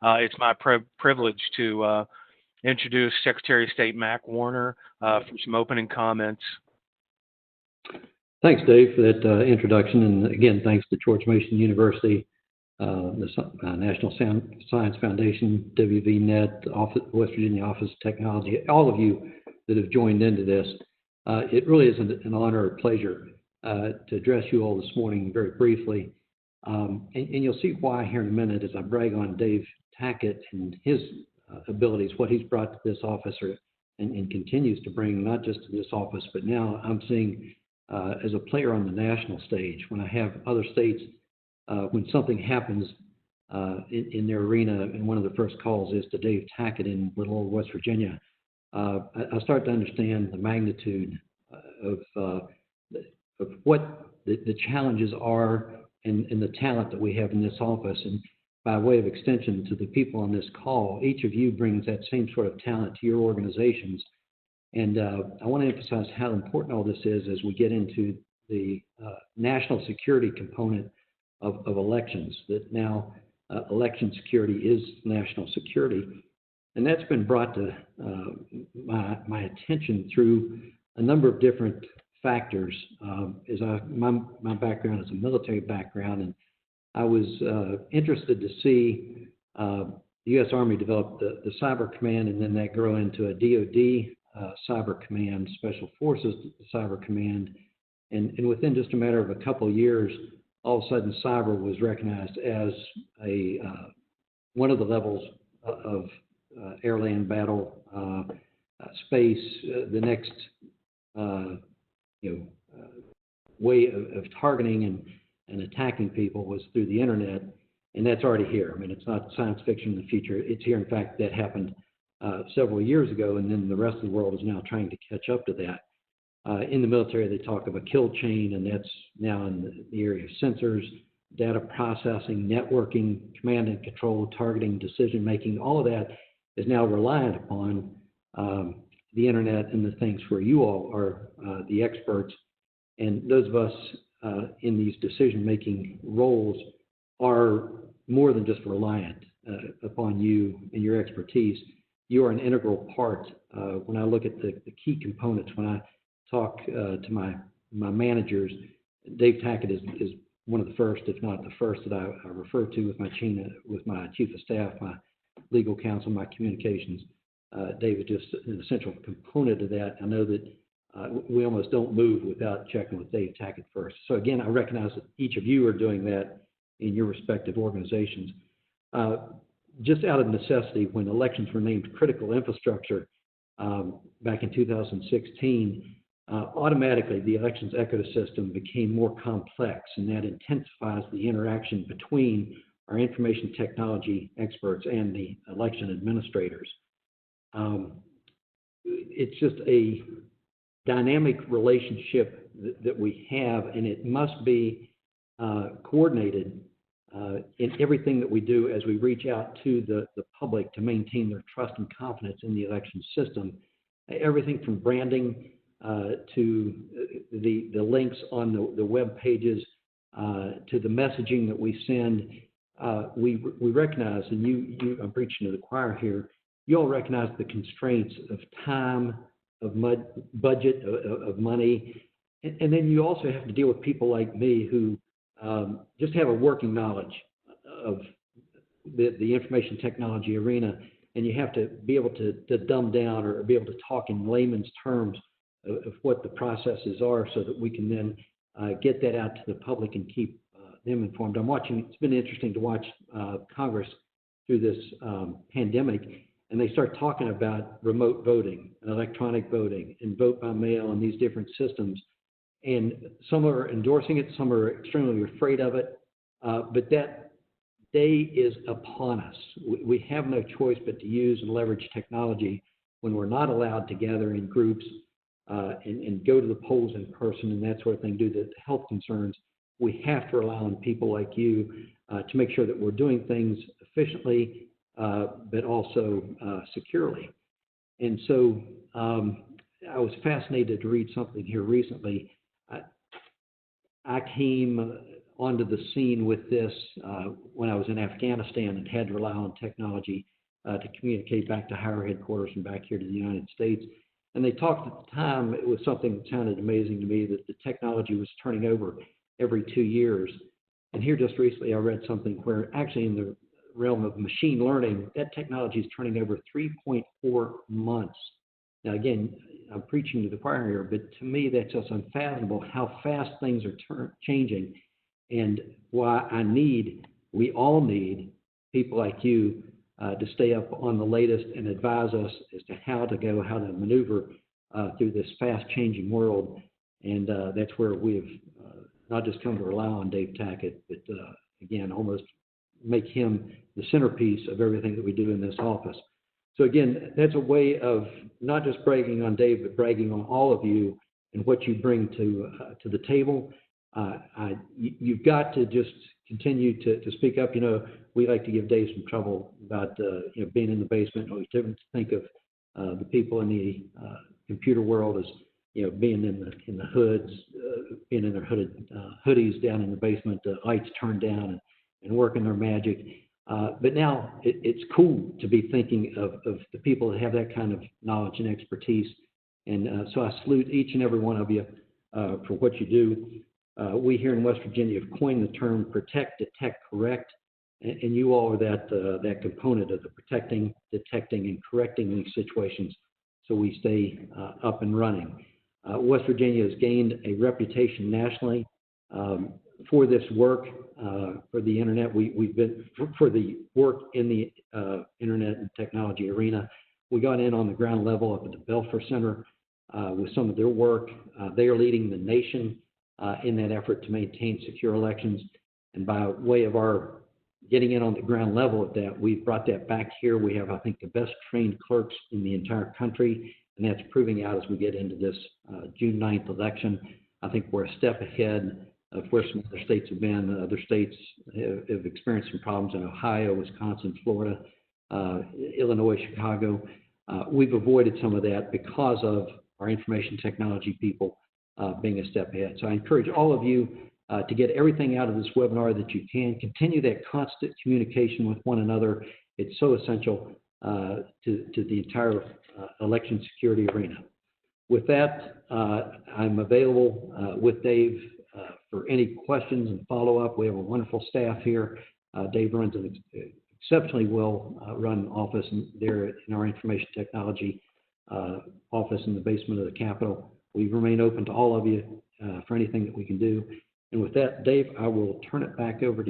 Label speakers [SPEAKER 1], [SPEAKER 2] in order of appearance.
[SPEAKER 1] It's my privilege to introduce Secretary of State Mac Warner for some opening comments.
[SPEAKER 2] Thanks, Dave, for that introduction. And again, thanks to George Mason University, the National Science Foundation, WVNet, West Virginia Office of Technology, all of you that have joined into this. It really is an honor or pleasure to address you all this morning very briefly. And you'll see why here in a minute as I brag on Dave Tackett and his abilities, what he's brought to this office and continues to bring, not just to this office, but now I'm seeing as a player on the national stage. When I have other states, when something happens in their arena, and one of the first calls is to Dave Tackett in little old West Virginia, I start to understand the magnitude of what the challenges are and the talent that we have in this office. And by way of extension to the people on this call, each of you brings that same sort of talent to your organizations. And I want to emphasize how important all this is as we get into the national security component of elections, that now election security is national security. And that's been brought to my attention through a number of different factors. My background is a military background, and I was interested to see the U.S. Army develop the Cyber Command, and then that grow into a DoD Cyber Command, Special Forces Cyber Command, and within just a matter of a couple of years, all of a sudden cyber was recognized as one of the levels of air, land, battle, space. The next way of targeting and attacking people was through the internet, and that's already here. I mean, it's not science fiction in the future. It's here. In fact, that happened several years ago, and then the rest of the world is now trying to catch up to that. In the military, they talk of a kill chain, and that's now in the area of sensors, data processing, networking, command and control, targeting, decision making. All of that is now reliant upon the internet and the things where you all are the experts. And those of us in these decision making roles are more than just reliant upon you and your expertise. You are an integral part. When I look at the key components, when I talk to my managers, Dave Tackett is one of the first, if not the first, that I refer to with my chief of staff, my legal counsel, my communications. Dave is just an essential component of that. I know that we almost don't move without checking with Dave Tackett first. So again, I recognize that each of you are doing that in your respective organizations. Just out of necessity, when elections were named critical infrastructure back in 2016, automatically the elections ecosystem became more complex, and that intensifies the interaction between our information technology experts and the election administrators. It's just a dynamic relationship that we have, and it must be coordinated in everything that we do as we reach out to the public to maintain their trust and confidence in the election system. Everything from branding to the links on the web pages to the messaging that we send. We recognize, and you I'm preaching to the choir here, you all recognize the constraints of time, of budget, of money, and then you also have to deal with people like me who just have a working knowledge of the information technology arena, and you have to be able to dumb down or be able to talk in layman's terms of what the processes are so that we can then get that out to the public and keep them informed. It's been interesting to watch Congress through this pandemic, and they start talking about remote voting, and electronic voting, and vote by mail, and these different systems. And some are endorsing it, some are extremely afraid of it, but that day is upon us. We have no choice but to use and leverage technology when we're not allowed to gather in groups and go to the polls in person and that sort of thing, due to health concerns. We have to rely on people like you to make sure that we're doing things efficiently, but also securely. And so I was fascinated to read something here recently. I came onto the scene with this when I was in Afghanistan and had to rely on technology to communicate back to higher headquarters and back here to the United States. And they talked at the time, it was something that sounded amazing to me, that the technology was turning over every 2 years. And here just recently I read something where actually in the realm of machine learning, that technology is turning over 3.4 months. Now again, I'm preaching to the choir here, but to me that's just unfathomable how fast things are changing, and why we all need people like you to stay up on the latest and advise us as to how to maneuver through this fast-changing world. And that's where we've not just come to rely on Dave Tackett, but again, almost make him the centerpiece of everything that we do in this office. So again, that's a way of not just bragging on Dave, but bragging on all of you and what you bring to the table. You've got to just continue to speak up. You know, we like to give Dave some trouble about being in the basement. We tend to think of the people in the computer world as being in the hoods, being in their hooded hoodies down in the basement, lights turned down, and working their magic. But now it's cool to be thinking of the people that have that kind of knowledge and expertise. And so I salute each and every one of you for what you do. We here in West Virginia have coined the term protect, detect, correct. And you all are that component of the protecting, detecting, and correcting these situations so we stay up and running. West Virginia has gained a reputation nationally for this work, for the internet. We've been for the work in the internet and technology arena. We got in on the ground level up at the Belfer Center with some of their work. They are leading the nation in that effort to maintain secure elections. And by way of our getting in on the ground level of that, we've brought that back here. We have, I think, the best trained clerks in the entire country, and that's proving out as we get into this June 9th election. I think we're a step ahead of where some other states have been. Other states have experienced some problems in Ohio, Wisconsin, Florida, Illinois, Chicago. We've avoided some of that because of our information technology people being a step ahead. So I encourage all of you to get everything out of this webinar that you can. Continue that constant communication with one another. It's so essential to the entire election security arena. With that, I'm available with Dave for any questions and follow-up. We have a wonderful staff here. Dave runs an exceptionally well-run office there in our information technology office in the basement of the Capitol. We remain open to all of you for anything that we can do. And with that, Dave, I will turn it back over to you.